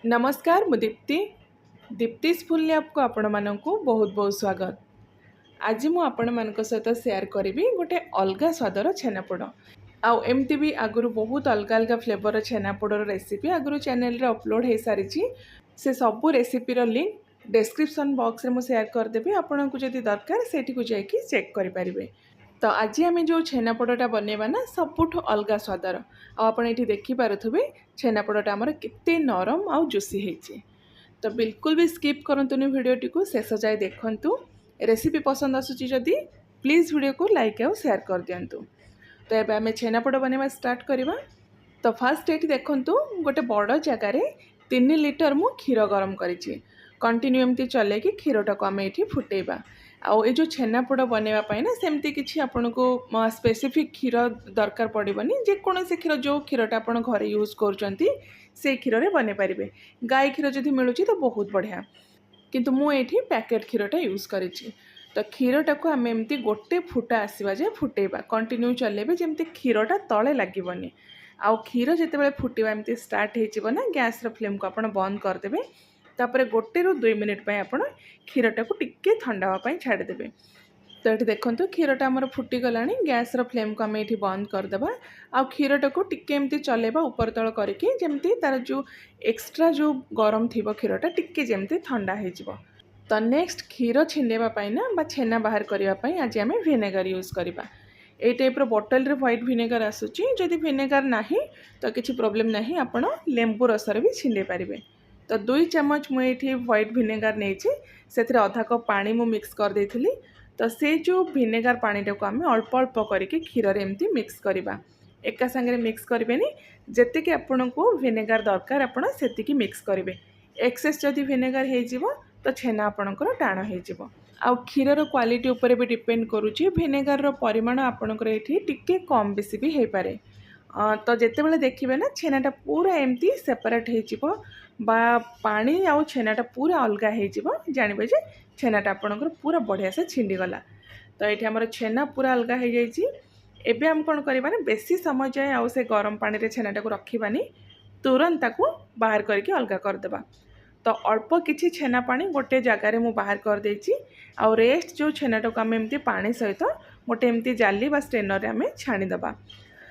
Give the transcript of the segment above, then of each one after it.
नमस्कार मु Deepti Deepti school lab को आपण मानक बहुत बहुत स्वागत। आज मु आपण मानक सहित शेयर करी गोटे अलग स्वादर छेनापोड़ आउ एमती भी आगु बहुत अलग अलग फ्लेवर छेनापोड़ रेसिपी आगु चैनल रे अपलोड हो सारी से सबू रेसिपीर लिंक डिस्क्रिप्शन बॉक्स रे मु शेयर करदेवी। आपन को जदि दरकार सेठी को जाइए चेक करें। तो आज आम जो छेनापोड़टा बनवा ना सबुठ अलग स्वादर आप देखिपे छेनापोड़टा आमर केते नरम आउ जुसी है। तो बिल्कुल भी स्किप करंतुनी वीडियोटी को शेष जाए देखंतु। रेसिपी पसंद आसुची जदि प्लीज़ वीडियो को लाइक और शेयर कर दिंतु। तो ये आम छेनापोड़ बनवा स्टार्ट करवा। तो फास्ट ये देखंतु गोटे बड़ जगार 3 लिटर मु क्षीर गरम करी कंटिन्यू एमती चले कि क्षीरटा को आम ये फुटेबा। आउ ये जो छेनापोड़ बनवाई ना सेमती किसी आपन को स्पेसिफिक क्षीर दरकार पड़ोनी। जेकोसी क्षीर जो क्षीरटा आप घर यूज कर क्षीर में बन पारे। गाय क्षीर जदि मिलूँ तो बहुत बढ़िया, किंतु मुझे पैकेट क्षीरटा यूज करी। तो क्षीरटा को आम एमती गोटे फुटा आसवा जाए फुटेबा कंटिन्यू चलेबे जमती क्षीरटा तले लगनी। आउ क्षीर जिते फुटवा एमती स्टार्ट हो गैस फ्लेम को आप बंद करदे। तापर 1 ରୁ 2 मिनिट आप क्षीरटा को टिके ठंडा होगापी छाड़देवे। तो ये देखो क्षीरटा आमर फुटीगला गैस फ्लेम को आम ये बंद करदे। आ क्षीरटा को टिके एमती चलेबा ऊपर तल करके जमती तार जो एक्स्ट्रा जो गरम थी क्षीरटा टिके जमती ठंडा हो। तो नेक्स्ट क्षीर छिंडेवाई ना बा छेना बाहर करने आज आम विनेगर यूज करवा। ये टाइप बोतल रे व्हाइट विनेगर आसूची। जदि विनेगर ना तो किसी प्रोब्लेम ना आप लेंबू रसर भी छिंडे पारे। तो 2 चम्मच मुझे व्हाइट विनेगर नहीं से अधा कप पानी मु मिक्स कर देथिली। तो से जो विनेगर पानीटा को आम अल्प अल्प करके क्षीर एमती मिक्स करवा। एका सांगे मिक्स करें जेति कि आपन को विनेगर दरकार आपन सेतिकी मिक्स करेंगे। एक्सेस जदि विनेगर हो तो छेना आपणकर टाण हो। आउ क्षीरर क्वालिटी उपर भी डिपेंड करुच्ची। विनेगर परिमाण आपणकर ये टिके कम बेसी भी हो पारे। तो जिते देखिए ना छेनाटा पूरा एमती सेपरेट हो पानी आउ छेनाटा पूरा अलग हो जानवे जे छेनाटा आपणकर पूरा बढ़िया से छिंडीगला। तो ये आमर छेना पूरा अलग हो जाए। आम कौन करवा ना बेसी समय जाए आउ से गरम पानी रे छेनाटा को रखिबानी, तुरंत ताकू बाहर करके अलग करदेबा। तो अल्प किछि छेना पानी गोटे जगार मु बाहर कर देछि। आउ रेस्ट जो छेनाटा को आम एमती पानी सहित गोटे एमती जाली बा स्ट्रेनर रे आम छाणीदेबा।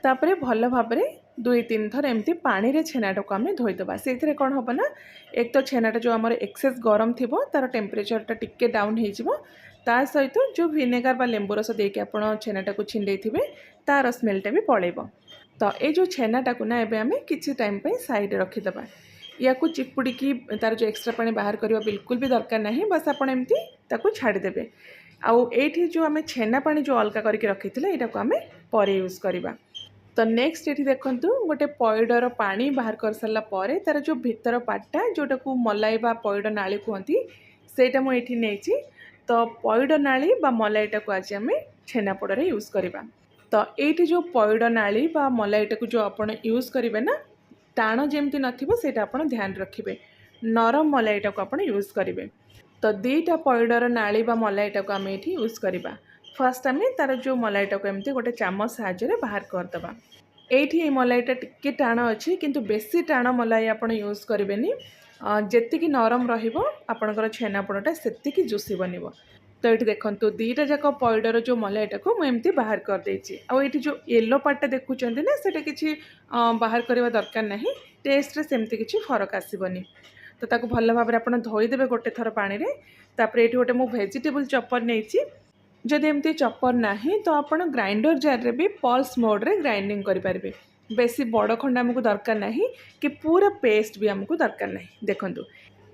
तापरे भल भाव 2-3 थर एमती पानी रे छेनाटा को आम धोईदेबा। से कौन हम ना एक तो छेनाटा जो आमर एक्सेस गरम थी तार टेम्परेचरटा टिके डाउन हो सहित जो विनेगर बा लेंबू रस देके आप छेनाटा को छिंडे तार स्मेलटा भी पड़ेब। तो ये जो छेनाटा को ना एबे आम किसी टाइम पे साइड रखीदेबा। या को चिपुड़ी की तार जो एक्स्ट्रा पानी बाहर करवा बिल्कुल भी दरकार नहीं। बस आप एमती ताको छाड़देवे। आउ एठी जो आम छेना पानी जो अलग करके रखी यहाँ को आम पर यूज करवा। तो नेक्स्ट ये देखंतु गोटे पइडर पानी बाहर कर सारा पर तार जो भितर पार्टा जोटा को मलाई बा पइड नाली कहती सेटा मुझे नहीं। तो पइड नाली बा मलाईटा को आज आम छेनापोड़ यूज करवा। तो ये जो पइड नाली बा मलाईटा को जो आपन यूज करेंगे ना टाण जमती नथिबो आपन ध्यान रखिए। नरम मलाईटा को आपन यूज करेंगे। तो 2टा पइडर नाली बा मलाईटा को आम ये यूज करवा। फर्स्ट आम तार जो मलाईटा को एमती गोटे चामच साहाय्य बाहर करदे। ये मलाईटा टिके टाण अच्छी किंतु बेसी टाण मलाई आप यूज करेंगे। जेतिकी नरम रपणकर छेनापोड़टा सेतिकी जुसी बनब। तो ये देखो 2टा जाक पइडर जो मलाईटा को मुझे बाहर कर देछि। आ ये जो येलो पार्टा देखुं ना से किसी बाहर करवा दरकार नहीं। टेस्ट रे सेमती किसी फरक आसबनी। तो ताको भल भाव आप धोईदेवे गोटे थर पानी रे। तापर ये गोटे मु वेजिटेबल चॉपर नहीं। जदि एमती चॉपर ना तो आप ग्राइंडर जार रे भी पल्स मोड रे ग्राइंडिंग करेंगे। बेसी बड़ खंड आमको दरकार नहीं कि पूरा पेस्ट भी आमको दरकार नहीं। देखंतु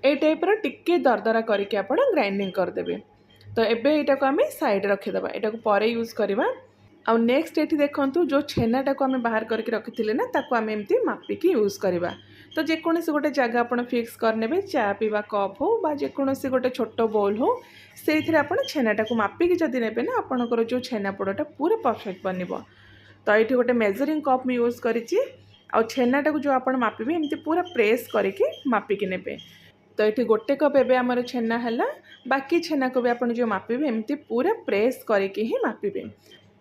ए टाइपर टिके दरदरा करके आप ग्राइंडिंग करदेवे। तो एबे एटा को आम साइड रखीदेवा। एटा को पर यूज करवा। आउ नेक्स्ट ये देखंतु जो छेनाटा को आम बाहर करके रखी ना ताको आम एमती मापिकी यूज करवा। तो जेकोसी गोटे जगह आप फिक्स करने चा पीवा कप हो बा जेकोसी गोटे छोट बोल हो से आप छेनाटा को मापिकी जदि ने ना आपणकर जो छेनापोड़टा पूरा परफेक्ट बनब। तो ये गोटे मेजरिंग कप में यूज करी। आउ छेनाटा को जो आप मापिबे एमती पूरा प्रेस करके मापिकी नेबे। तो ये गोटे कप एबे आमर छेना है। बाकी छेना को भी आप जो मापिबे एमती पूरा प्रेस करके ही मापिबे।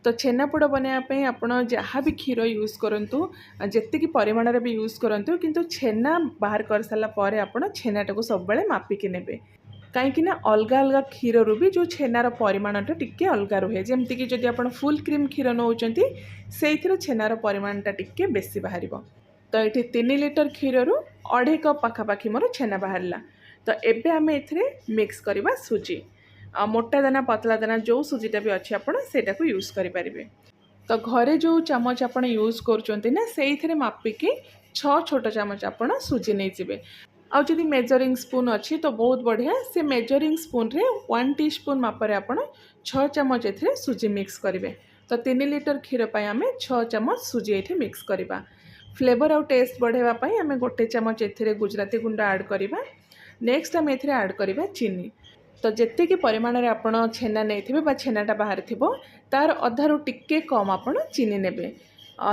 तो छेनापोड़ बनायापी आपण जहाँ भी क्षीर यूज करूँ जी परिमाण भी यूज करूँ किंतु छेना बाहर कर सारापर आप छेनाटा को सब मापिकी ने कहीं अलग अलग क्षीर रू भी जो छेनार परिमाणटा टिके अलग रुहे जमतीक जब आप फुल क्रीम क्षीर नौ से छेनार परिमाणटा टिके बेसी बाहर तो ये 3 लिटर क्षीर रू 2.5 कप पाखापाखि मोर छेना बाहरला। तो एबे आम ए मिक्स करवा सुजी मोटा दाना पतला दाना जो सुजीटा भी अच्छे आपड़ सेटा को यूज करें। तो घरे जो चामच आप यूज करुँच से मापिकी 6 छोट चामच आप सुजी नहीं जी आउ जदि मेजरिंग स्पून अच्छी तो बहुत बढ़िया से मेजरिंग स्पून रे 1 टीस्पून मापर आप 6 चामच ए सुजी मिक्स करेंगे। तो 3 लिटर क्षीर पर आम 6 चामच सुजी ये मिक्स करवा। फ्लेवर आउ टेस्ट बढ़ावाई आम 1 चामच ए गुजराती गुंड ऐड करवा। नेक्स्ट आम ए ऐड करवा चीनी। तो जितकी परिमाण में आप छेना नहीं बा छेनाटा बाहर थी तार अधारू टिके कम आप चीनी ने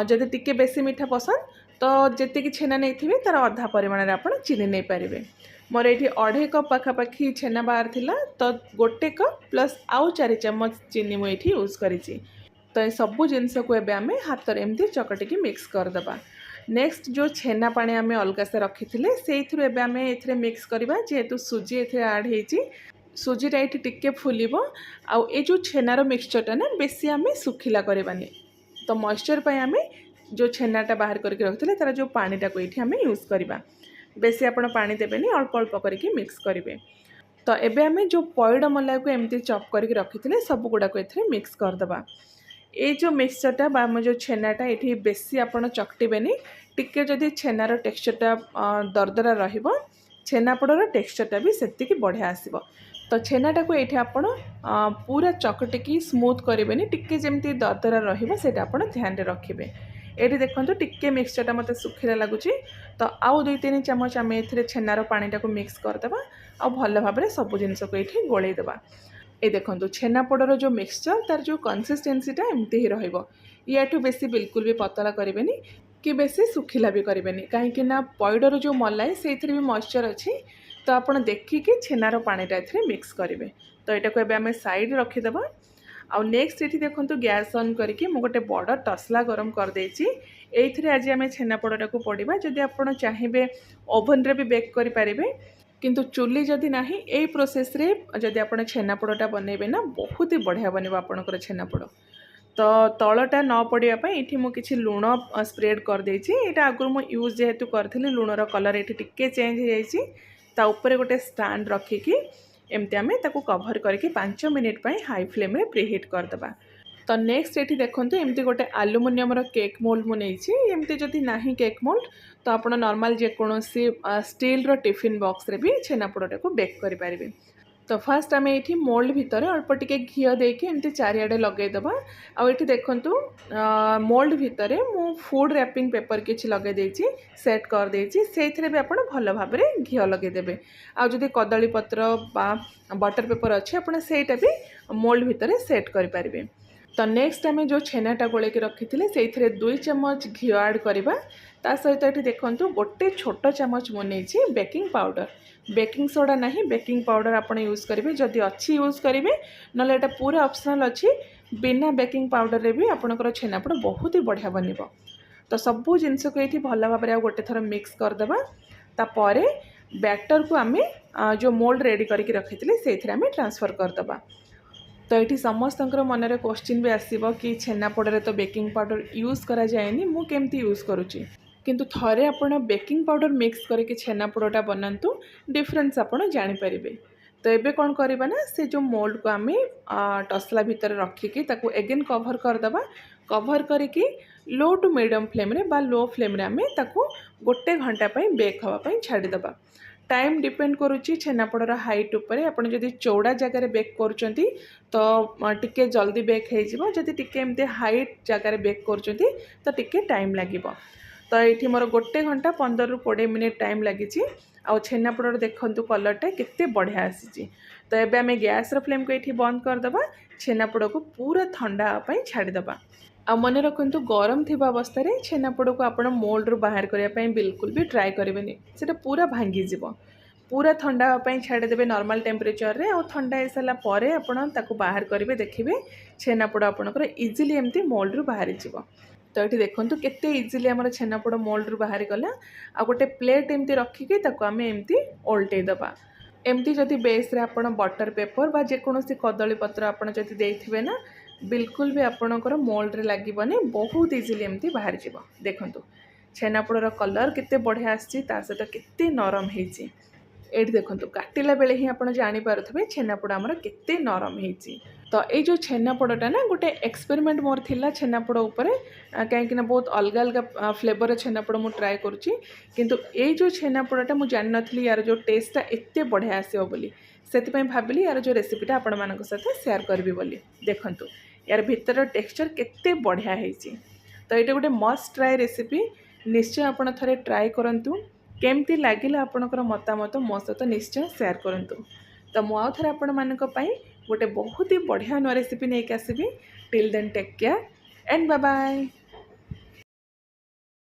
जदि टिके बेसी मीठा पसंद तो जी छेना नहीं तार अधा परिमाण में आप चीनी नहीं पारे। मोर ये 2.5 कप पाखापाखि छेना बाहर थिला तो 1 कप प्लस आउ 4 चामच चीनी मुझे यूज करी। तो ये सबू जिनस को एबे आमे हाथ रे एमती चकटिकी मिक्स करदबा। नेक्स्ट जो छेना पानी आमे अलग से रखी से आम ए मिक्स करवा जेहेतु सुजी ए ऐड होती सुजीटा ये टिके फुल आउ ए जो छेनार मिक्सचरटा ना बेसी आम सुखिला करवानी। तो मॉइस्चर पे आम जो छेनाटा बाहर करके रखते तार जो पानीटा को ये आम यूज करवा बेसी आपण पानी देवेनि अल्प अल्प करके मिक्स करेंगे। तो एबे आम जो पयड मला को एमती चॉप करके रखी सब गुड़ाक ए मिक्स करदबा। ये जो मिक्सचरटा बा जो छेनाटा ये बेसी आपण चकटेबेनि टिके जदि छेनार टेक्सचरटा दरदरा रहिबो छेनापोड़र टेक्सचरटा भी सेतिकी बढ़िया आसीबो। तो छेनाटा को ये आप पूरा चकटिकी स्मूथ करेंगे टिके जमी दरदरा रहिबो सेटा आपण ध्यान रखिए। ये देखो टिके मिक्सचरटा मत सुखिला लगुच तो आउ 2-3 चामच आम ए छेनार पानीटा को मिक्स करदे आ भल भाव में सब जिनस को ये गोलैदबा। ये देखो छेनापोड़र जो मिक्सचर तार जो कंसिस्टेंसीटा एमती ही रु बेसी बिल्कुल भी पतला करेंगे कि बेसी सुखिला भी करेंगे कहीं पयडर जो मलाई से भी मॉइस्चर अच्छी तो आपड़ देखिए छेनार पानीटा ए मिक्स करेंगे। तो यहाँ को आम साइड रखीदे आउ नेक्स्ट ये देखो गैस ऑन करके मु गोटे बड़ तसला गरम करदे ये आज आम छेनापोड़टा को पड़ा जदि आप चाहिए ओभन रे भी बेक करें किंतु चुली जदि ना यही प्रोसेस रे जदि आप छेनापोड़टा बनइबे ना बहुत ही बढ़िया बन आपणकर छेनापोड़। तो तलटा न पड़ापी ये मुझे लुण स्प्रेड करदे यहाँ आगुरी मुझे यूज जेहेतु करी लुणर कलर ये टिके चेंज हो जाए ऊपर गोटे स्टैंड रखिकी एमती आम ताको कवर करके 5 मिनिट पर हाई फ्लेम रे प्रीहीट करदबा। तो नेक्स्ट ये देखो एमती गोटे आलुमिनियम केक मोल्ड मुझे एमती जदि ना केक मोल्ड तो आप नॉर्मल जेकोसी स्टील टिफिन बॉक्स रे भी छेनापोड़टा को बेक करें। तो फास्ट आम ये मोल्ड भितर अल्प टिके घी देके एमती चारिआडे लगेदबा। आउ ये देखु मोल्ड भितर मु फूड रैपिंग पेपर किसी लगे सेट कर देछि से भी आप भल भाव में घी लगेदेवे। आउ जदि कदली पत्र बा बटर पेपर अच्छे आप भी मोल्ड भितर सेट करें। तो नेक्स्ट आम जो छेनाटा गोल रखी से 2 चामच घी ऐड करवा ता सहित ये देखो गोटे छोट चामच मुझे बेकिंग पाउडर बेकिंग सोडा ना बेकिंग पाउडर आप यूज करेंगे जदि अच्छी यूज करेंगे ना यहाँ पूरा ऑप्शनल अच्छी बिना बेकिंग पाउडर रे भी आपणकर छेनापोड़ बहुत ही बढ़िया बन। तो सबू जिनस को ये भल भाव में गोटे थर मिक्स करदे तापर बैटर को आम जो मोल्ड रेडी करके रखी से ट्रांसफर करदे। तो ये समस्त मनरे क्वेश्चन भी आसब कि छेनापोड़े तो बेकिंग पाउडर यूज करा जाएनी मु केमती यूज करुँची किंतु थरे आपण बेकिंग पाउडर मिक्स करके छेनापोड़टा बनातु डिफरेंस आप जानीपारे। तो ये कौन करवा ना से जो मोल्ड को आम टसला भितर रखिकी ताकू एगेन कवर करदबा कवर करके लो टू मीडियम फ्लेम रे बा लो फ्लेम रे आम ताकू 1 घंटा बेक हाँवाई छाड़ीदबा। टाइम डिपेंड करुच्ची छेनापोड़र हाइट उपर आपड़ जदि चौड़ा जगार बेक करुँच तो टिके जल्दी बेक हो जदि टिके एमती हाइट जगार बेक करुँच तो टिके टाइम लगे। तो ये मोर 1 घंटा 15 ରୁ 20 मिनिट टाइम लगी आउ छेनापोड़ देखु कलरटा केते बढ़िया आसी। तो ये आम गैस फ्लेम को ये बंद करदे छेनापोड़ को पूरा ठंडा हाँवाई छाड़ीदबा। आ मन रखु गरम थी अवस्था छेनापोड़ को आप मोल्ड रू बाहर करने बिल्कुल भी ट्राए करेंगे से पूरा भांगीज। पूरा ठंडा होगापाई छाड़देवे नॉर्मल टेम्परेचर रे। और ठंडा हो सारा पर आपको बाहर करेंगे, देखिए छेनापोड़ आपंकर इजिली एमती मोल्ड रू बाहरी जीव। तो ये देखो केते इजिली आम छेनापोड़ मोल्ड रू बाहरी गला। आ गोटे प्लेट एमती रखिकी आम एमती ओल्टे दबा। एमती जदि बेस रे आपण बटर पेपर बा जेकोसी कदली पत्र आपण जदि देथिबे ना, बिल्कुल भी आपणकर मोल्ड रे लागबनी, बहुत इजिली एमती बाहरी जीव। देखंतु छेनापोड़र कलर केते बढ़िया आसी, ता सहित केते नरम हेची। एठी देखंतु काटिला बेले ही आपण जानि पारुथबे छेनापोड़ हमर केते नरम हेची। तो ये जो छेनापोड़टा ना गोटे एक्सपेरिमेंट मोर थिला छेनापोड़ उपरे, कहीं बहुत अलग अलग फ्लेवर छेनापोड़ मु ट्राए करुच्ची। किंतु ये जो छेनापोड़टा मु जानि नथली यार जो टेस्टटा एते बढ़िया आसीबो बोली, सेति भाविली यार जो रेसिपीटा आपण मानक साथ शेयर करबी बोली। देखंतु यार भितर टेक्सचर केते बढ़िया हेची। तो ये गोटे मस्ट ट्राए रेसिपी, निश्चय आपण थरे ट्राए करंतु। केमती लागिला आपणकर मतामत मो सहित निश्चय शेयर करंतु। तो मु आउ थरे आपण मानक पई गोटे बहुत ही बढ़िया नुआ रेसिपी नहीं आसबि। Till then take care and bye bye.